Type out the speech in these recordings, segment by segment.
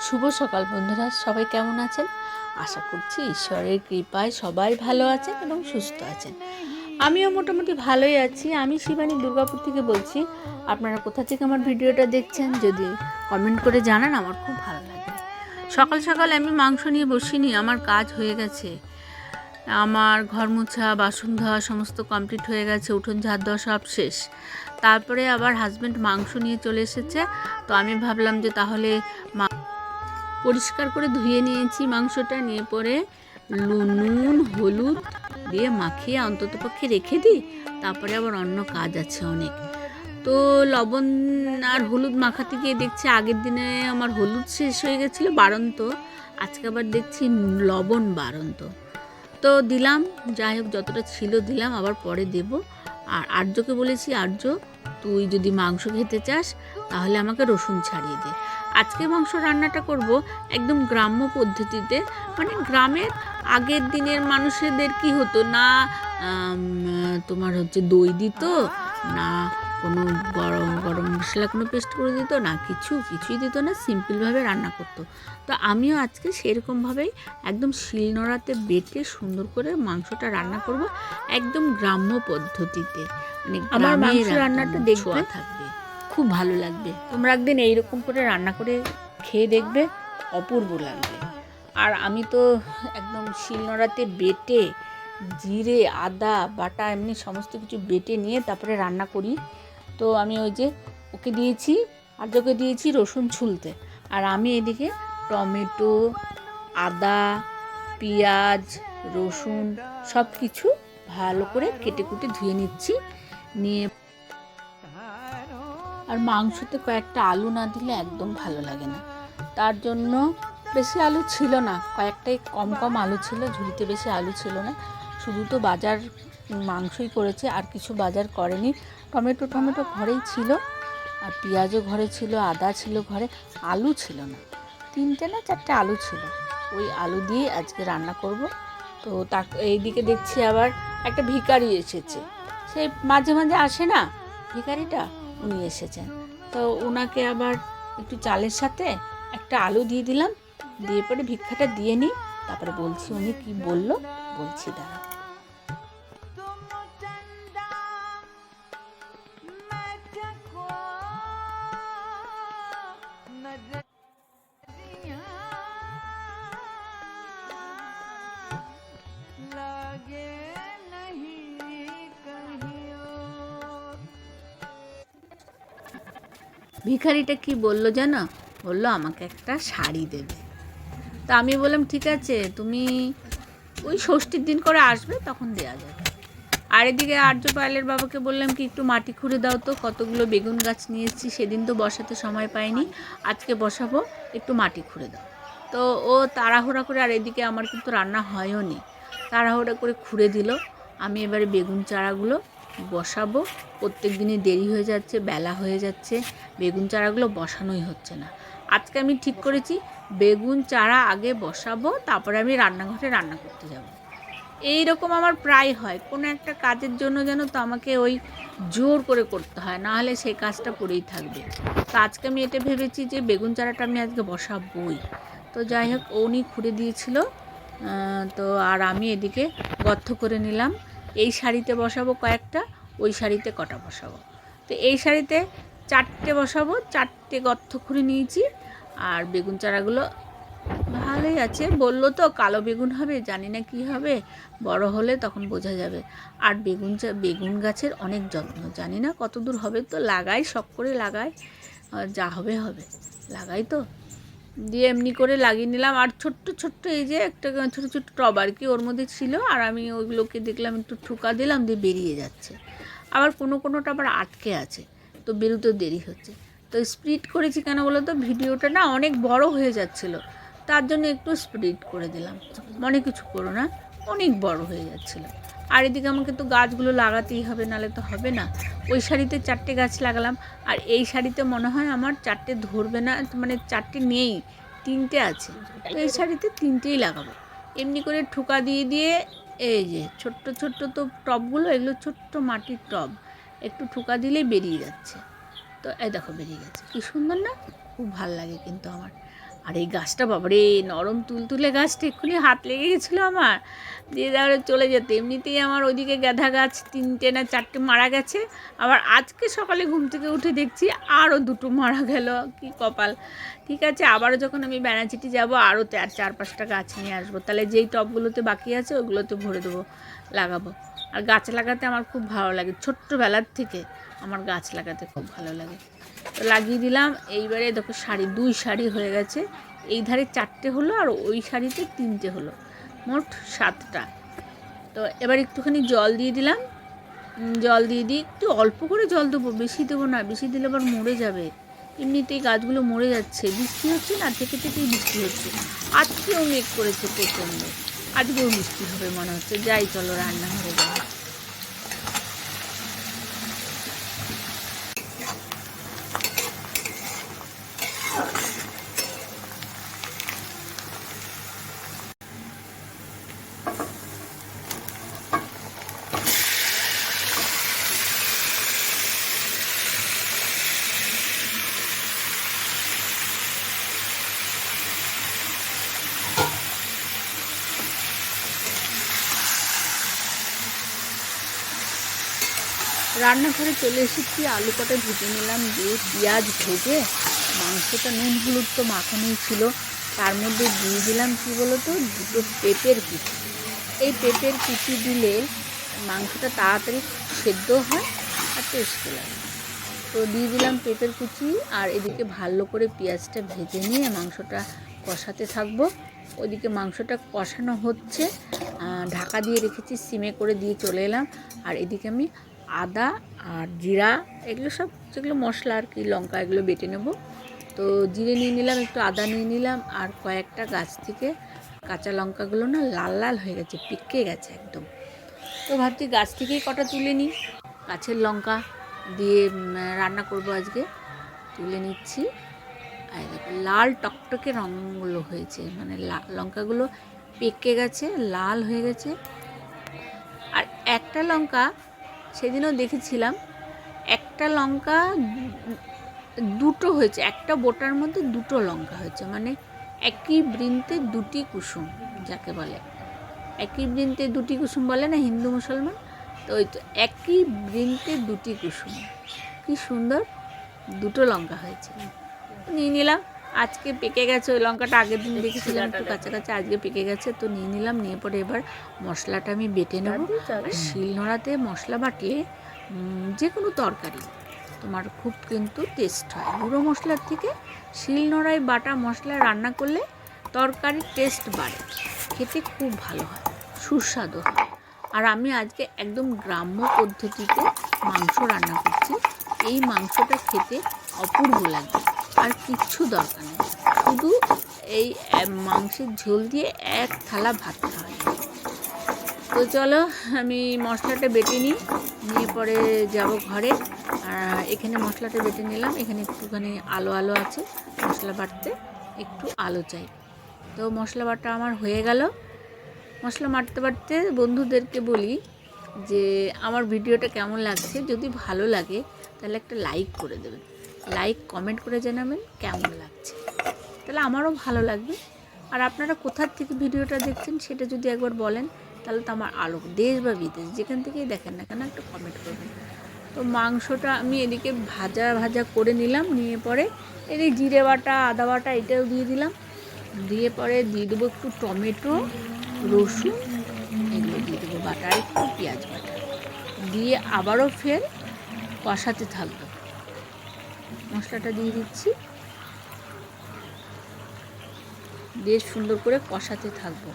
শুভ সকাল বন্ধুরা, সবাই কেমন আছেন? আশা করছি ঈশ্বরের কৃপায় সবাই ভালো আছেন এবং সুস্থ আছেন। আমিও মোটামুটি ভালোই আছি। আমি শিবানী দুর্গাপুর থেকে বলছি। আপনারা কোথা থেকে আমার ভিডিওটা দেখছেন যদি কমেন্ট করে জানান, আমার খুব ভালো লাগবে। সকাল সকাল আমি মাংস নিয়ে বসিনি, আমার কাজ হয়ে গেছে। আমার ঘর মোছা, বাসন ধোয়া সমস্ত কমপ্লিট হয়ে গেছে, উঠোন ঝাড় দেওয়া সব শেষ। তারপরে আবার হাজব্যান্ড মাংস নিয়ে চলে এসেছে। তো আমি ভাবলাম যে তাহলে পরিষ্কার করে ধুয়ে নিয়েছি মাংসটা, নিয়ে পরে নুন হলুদ দিয়ে মাখিয়ে অন্ততপক্ষে রেখে দিই। তারপরে আবার অন্য কাজ আছে অনেক। তো লবণ আর হলুদ মাখাতে গিয়ে দেখছি আগের দিনে আমার হলুদ শেষ হয়ে গেছিলো বাড়ন্ত, আজকে আবার দেখছি লবণ বাড়ন্ত। তো দিলাম, যাই হোক যতটা ছিল দিলাম, আবার পরে দেব। আর আর্যকে বলেছি, আর্য তুই যদি মাংস খেতে চাস তাহলে আমাকে রসুন ছাড়িয়ে দে। আজকে মাংস রান্নাটা করব একদম গ্রাম্য পদ্ধতিতে। মানে গ্রামের আগের দিনের মানুষদের কি হতো না, তোমার হচ্ছে দই দিত না, কোনো গরম গরম মশলা কোনো পেস্ট করে দিত না, কিছুই দিত না, সিম্পলভাবে রান্না করতো। তো আমিও আজকে সেরকমভাবেই একদম শিলনোড়াতে বেটে সুন্দর করে মাংসটা রান্না করব একদম গ্রাম্য পদ্ধতিতে। মানে আমার মাংস রান্নাটা দেখবে থাকবে, খুব ভালো লাগবে। তোমরা একদিন এইরকম করে রান্না করে খেয়ে দেখবে, অপূর্ব লাগবে। আর আমি তো একদম শিলনোড়াতে বেটে জিরে আদা বাটা এমনি সমস্ত কিছু বেটে নিয়ে তারপরে রান্না করি। তো আমি ওই যে ওকে দিয়েছি, আর্যকে দিয়েছি রসুন ছুলতে, আর আমি এদিকে টমেটো, আদা, পেঁয়াজ, রসুন সব কিছু ভালো করে কেটে কুটে ধুয়ে নিচ্ছি। নিয়ে আর মাংসতে কয়েকটা আলু না দিলে একদম ভালো লাগে না, তার জন্য বেশি আলু ছিল না, কয়েকটাই কম আলু ছিল, ঝুড়িতে বেশি আলু ছিল না। শুধু তো বাজার মাংসই করেছে, আর কিছু বাজার করেনি। টমেটো ঘরেই ছিল, আর পেঁয়াজও ঘরে ছিল, আদা ছিল ঘরে, আলু ছিল না, 3টে না 4টে আলু ছিল। ওই আলু দিয়ে আজকে রান্না করব। তো এইদিকে দেখছি আবার একটা ভিখারি এসেছে, সেই মাঝে মাঝে আসে না ভিখারিটা, উনি এসেছেন। তো ওনাকে আবার একটু চালের সাথে একটা আলু দিয়ে দিলাম, দিয়ে পরে ভিক্ষাটা দিয়ে নিই, তারপরে বলছি উনি কি বললো, বলছি দাঁড়া। ভিখারিটা কি বললো জানো? বললো আমাকে একটা শাড়ি দেবে। তা আমি বললাম ঠিক আছে, তুমি ওই ষষ্ঠীর দিন করে আসবে, তখন দেওয়া যাবে। আর এদিকে আর্য পায়েলের বাবাকে বললাম কি একটু মাটি খুঁড়ে দাও তো, কতগুলো বেগুন গাছ নিয়ে এসেছি, সেদিন তো বসাতে সময় পাইনি, আজকে বসাবো, একটু মাটি খুঁড়ে দাও। তো ও তাড়াহুড়া করে, আর এদিকে আমার কিন্তু রান্না হয়ও নি, তাড়াহুড়া করে খুঁড়ে দিল। আমি এবারে বেগুন চারাগুলো বসাবো। প্রত্যেক দিনই দেরি হয়ে যাচ্ছে, বেলা হয়ে যাচ্ছে, বেগুন চারাগুলো বসানোই হচ্ছে না। আজকে আমি ঠিক করেছি বেগুন চারা আগে বসাবো, তারপরে আমি রান্নাঘরে রান্না করতে যাব। এই রকম আমার প্রায় হয়, কোনো একটা কাজের জন্য যেন তো আমাকে ওই জোর করে করতে হয়, না হলে সেই কাজটা পড়েই থাকবে। তো আজকে আমি এটা ভেবেছি যে বেগুন চারাটা আমি আজকে বসাবই। তো যাই হোক, উনি খুঁড়ে দিয়েছিল। তো আর আমি এদিকে গর্ত করে নিলাম, এই শাড়িতে বসাবো কয়েকটা, ওই শাড়িতে কটা বসাবো। তো এই শাড়িতে 4টে বসাবো, 4টে গর্ত খুঁড়ে নিয়েছি। আর বেগুন চারাগুলো ভালোই আছে, বললো তো কালো বেগুন হবে, জানি না কি হবে, বড় হলে তখন বোঝা যাবে। আর বেগুন গাছের অনেক যত্ন, জানি না কত দূর হবে, তো লাগাই, শখ করে লাগাই, যা হবে হবে, লাগাই তো। দিয়ে এমনি করে লাগিয়ে নিলাম। আর ছোট্ট এই যে একটা ছোটো টব আর কি ওর মধ্যে ছিল, আর আমি ওইগুলোকে দেখলাম একটু ঠুকা দিলাম, দিয়ে বেরিয়ে যাচ্ছে। আবার কোনোটা আবার আটকে আছে, তো বেরোতেও দেরি হচ্ছে। তো স্প্লিট করেছি কেন বলো তো, ভিডিওটা না অনেক বড় হয়ে যাচ্ছিলো, তার জন্য একটু স্প্লিট করে দিলাম। মনে কিছু করো না, অনেক বড় হয়ে যাচ্ছিলো। আর এদিকে আমাকে তো গাছগুলো লাগাতেই হবে, নাহলে তো হবে না। ওই শাড়িতে 4টে গাছ লাগালাম, আর এই শাড়িতে মনে হয় আমার 4টে ধরবে না, মানে 4টে নেই, 3টে আছে। তো এই শাড়িতে 3টেই লাগাবো। এমনি করে ঠোকা দিয়ে এই যে ছোট্ট তো টবগুলো, এগুলো ছোট্ট মাটির টব, একটু ঠোকা দিলেই বেরিয়ে যাচ্ছে। তো এই দেখো বেরিয়ে গেছে, কি সুন্দর না, খুব ভাল লাগে কিন্তু আমার। আর এই গাছটা বাবারে নরম তুলতুলে গাছটা, এক্ষুনি হাত লেগে গেছিলো আমার, দিয়ে তাহলে চলে যেত। এমনিতেই আমার ওইদিকে গাঁদা গাছ 3টে না 4টে মারা গেছে, আবার আজকে সকালে ঘুম থেকে উঠে দেখছি আরও 2টো মারা গেল, কি কপাল। ঠিক আছে, আবারও যখন আমি বেনাচিটি যাব আরও 4-5টা গাছ নিয়ে আসবো, তাহলে যেই টবগুলোতে বাকি আছে ওগুলোতে ভরে দেবো, লাগাবো। আর গাছ লাগাতে আমার খুব ভালো লাগে, ছোট্টবেলার থেকে আমার গাছ লাগাতে খুব ভালো লাগে। তো লাগিয়ে দিলাম। এইবারে দেখো দুই শাড়ি হয়ে গেছে, এই ধারে 4টে হলো আর ওই শাড়িতে 3টে হলো, মোট 7টা। তো এবার একটুখানি জল দিয়ে দিলাম, জল দিয়ে দিই, একটু অল্প করে জল দেবো, বেশি দেবো না, বেশি দিলে আবার মরে যাবে। এমনিতেই গাছগুলো মরে যাচ্ছে, বৃষ্টি হচ্ছে না, থেকেই বৃষ্টি হচ্ছে। আজকেও মেঘ করেছে প্রচণ্ড, আজকেও বৃষ্টি হবে মনে হচ্ছে। যাই চলো রান্নাঘরে যাই। রান্নাঘরে চলে এসেছি, আলু কটা ভেজে নিলাম, দিয়ে পেঁয়াজ ভেজে মাংসটা নুন হলুদ তো মাখানোই ছিল, তার মধ্যে দিয়ে দিলাম কী বলো তো, 2টো পেঁপের কুচি। এই পেঁপের কুচি দিলে মাংসটা তাড়াতাড়ি সেদ্ধ হয় আর টেস্টি লাগে। তো দিয়ে দিলাম পেঁপের কুচি, আর এদিকে ভালো করে পেঁয়াজটা ভেজে নিয়ে মাংসটা কষাতে থাকবো। ওইদিকে মাংসটা কষানো হচ্ছে, ঢাকা দিয়ে রেখেছি, সিমে করে দিয়ে চলে এলাম। আর এদিকে আমি আদা আর জিরা এগুলো সব যেগুলো মশলা আর কি, লঙ্কা এগুলো বেটে নেব। তো জিরে নিয়ে নিলাম, একটু আদা নিয়ে নিলাম, আর কয়েকটা গাছ থেকে কাঁচা লঙ্কাগুলো না লাল লাল হয়ে গেছে, পেকে গেছে একদম। তো ভাবছি গাছ থেকেই কটা তুলে নিই, গাছের লঙ্কা দিয়ে রান্না করব আজকে। তুলে নিচ্ছি, আর দেখো লাল টকটকে রঙগুলো হয়েছে, মানে লঙ্কাগুলো পেকে গেছে, লাল হয়ে গেছে। আর একটা লঙ্কা সেদিনও দেখেছিলাম, একটা লঙ্কা 2টো হয়েছে, একটা বোটার মধ্যে 2টো লঙ্কা হয়েছে, মানে একই বৃন্তে 2টি কুসুম যাকে বলে। একই বৃন্তে 2টি কুসুম বলে না হিন্দু মুসলমান, তো ওই তো একই বৃন্তে 2টি কুসুম, কি সুন্দর 2টো লঙ্কা হয়েছে। নিয়ে নিলাম, আজকে পেকে গেছে, ওই লঙ্কাটা আগের দিন দেখেছিলাম একটু কাছাকাছি, আজকে পেকে গেছে। তো নিয়ে নিলাম, নিয়ে পরে এবার মশলাটা আমি বেটে নেব। আর শিলনোড়াতে মশলা বাটলে যে কোনো তরকারি তোমার খুব কিন্তু টেস্ট হয়, গুঁড়ো মশলার থেকে শিলনোড়ায় বাটা মশলা রান্না করলে তরকারির টেস্ট বাড়ে, খেতে খুব ভালো হয়, সুস্বাদু হয়। আর আমি আজকে একদম গ্রাম্য পদ্ধতিতে মাংস রান্না করছি, এই মাংসটা খেতে অপূর্ব লাগবে, আর কিচ্ছু দরকার নেই, শুধু এই মাংসের ঝোল দিয়ে 1 থালা ভাত খাওয়া যায়। তো চলো আমি মশলাটা বেটে নিই, নিয়ে পরে যাব ঘরে। আর এখানে মশলাটা বেটে নিলাম, এখানে একটুখানি আলো আছে, মশলা বাটতে একটু আলো চাই। তো মশলা বাটা আমার হয়ে গেল। মশলা বাটতে বাটতে বন্ধুদেরকে বলি যে আমার ভিডিওটা কেমন লাগছে, যদি ভালো লাগে তাহলে একটা লাইক করে দেবেন, লাইক কমেন্ট করে জানাবেন কেমন লাগছে, তাহলে আমারও ভালো লাগবে। আর আপনারা কোথার থেকে ভিডিওটা দেখছেন সেটা যদি একবার বলেন, তাহলে তো আমার আলো, দেশ বা বিদেশ যেখান থেকেই দেখেন না কেন একটা কমেন্ট করবেন। তো মাংসটা আমি এদিকে ভাজা করে নিলাম, নিয়ে পরে এদিকে জিরে বাটা আদা বাটা এটাও দিয়ে দিলাম, দিয়ে পরে দিয়ে দেবো একটু টমেটো রসুন এগুলো দিয়ে দেবো বাটা, আর একটু পেঁয়াজ বাটা দিয়ে আবারও ফের কষাতে থাকবো। মশলাটা দিয়ে দিচ্ছি, বেশ সুন্দর করে কষাতে থাকবো।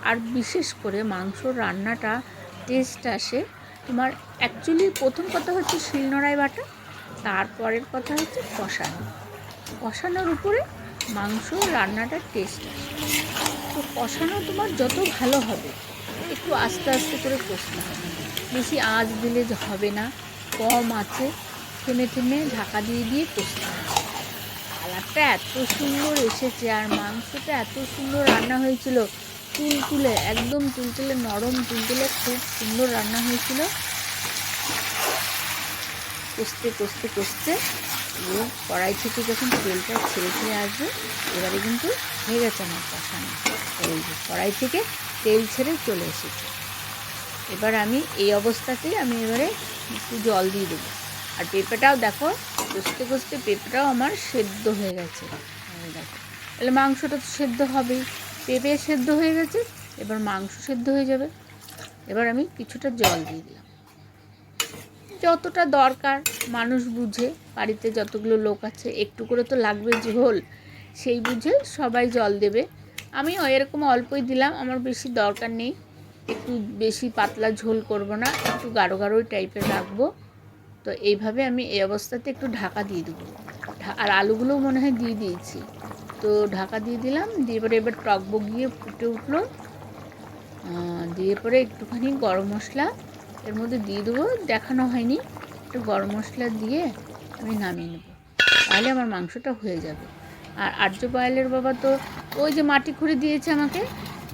আর বিশেষ করে মাংস রান্নাটা টেস্ট আসে তোমার, অ্যাকচুয়ালি প্রথম কথা হচ্ছে শিলনোড়ায় বাটা, তারপরের কথা হচ্ছে কষানোর উপরে মাংস রান্নাটা টেস্ট আসে। তো কষানো তোমার যত ভালো হবে, একটু আস্তে আস্তে করে কষতে হবে, বেশি আঁচ দিলে হবে না, কম আছে থেমে ঢাকা দিয়ে কষতে হবে। কালারটা এত সুন্দর এসেছে, আর মাংসটা এত সুন্দর রান্না হয়েছিল, তুলতুলে একদম তুলতুলে নরম, তুলতুলে খুব সুন্দর রান্না হয়েছিল। কষতে ও কড়াই থেকে যখন তেলটা ছেড়ে ছেড়ে আসবে, এবারে কিন্তু হয়ে গেছে আমার কষানো। এই যে কড়াই থেকে তেল ছেড়ে চলে এসেছে। এবার আমি এই অবস্থাতেই আমি এবারে একটু জল দিয়ে দেবো। আর পেঁপেটাও দেখো, কষতে কষতে পেঁপেটাও আমার সেদ্ধ হয়ে গেছে। দেখো, তাহলে মাংসটা তো সেদ্ধ হবেই, পেঁপে সেদ্ধ হয়ে গেছে, এবার মাংস সেদ্ধ হয়ে যাবে। এবার আমি কিছুটা জল দিয়ে দিলাম, যতটা দরকার মানুষ বুঝে, বাড়িতে যতগুলো লোক আছে একটু করে তো লাগবে ঝোল, সেই বুঝে সবাই জল দেবে। আমি এরকম অল্পই দিলাম, আমার বেশি দরকার নেই, একটু বেশি পাতলা ঝোল করব না, একটু গাঢ় গাঢ় টাইপের রাখবো। তো এইভাবে আমি এই অবস্থাতে একটু ঢাকা দিয়ে দেবো। আর আলুগুলোও মনে হয় দিয়ে দিয়েছি, তো ঢাকা দিয়ে দিলাম। দিয়ে পরে এবার টকবক গিয়ে ফুটে উঠলো, দিয়ে পরে একটুখানি গরম মশলা এর মধ্যে দিয়ে দেবো, দেখানো হয়নি, একটু গরম মশলা দিয়ে আমি নামিয়ে নেব, তাহলে আমার মাংসটা হয়ে যাবে। আর আর্য পায়েলের বাবা তো ওই যে মাটি খুঁড়ে দিয়েছে আমাকে,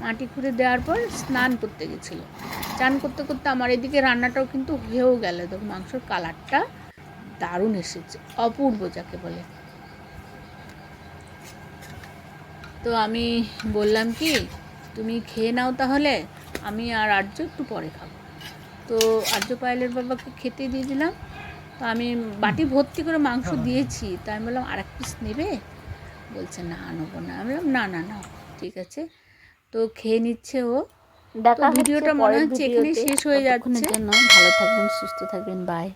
মাটি খুঁড়ে দেওয়ার পর স্নান করতে গেছিলো। চান করতে করতে আমার এদিকে রান্নাটাও কিন্তু হয়েও গেল। দেখো মাংসর কালারটা দারুণ এসেছে, অপূর্ব যাকে বলে। তো আমি বললাম কি, তুমি খেয়ে নাও তাহলে, আমি আর আর্য একটু পরে খাবো। তো আর্য পায়েলের বাবাকে খেতে দিয়ে দিলাম। তো আমি বাটি ভর্তি করে মাংস দিয়েছি, তো আমি বললাম আর এক পিস নেবে? বলছে না নেবো না। আমি বললাম না না না, ঠিক আছে। তো খেয়ে নিচ্ছে ও। দেখা ভিডিওটা মনে হচ্ছে এখানে শেষ হয়ে যাচ্ছে। জন্য ভালো থাকবেন, সুস্থ থাকবেন, বাই।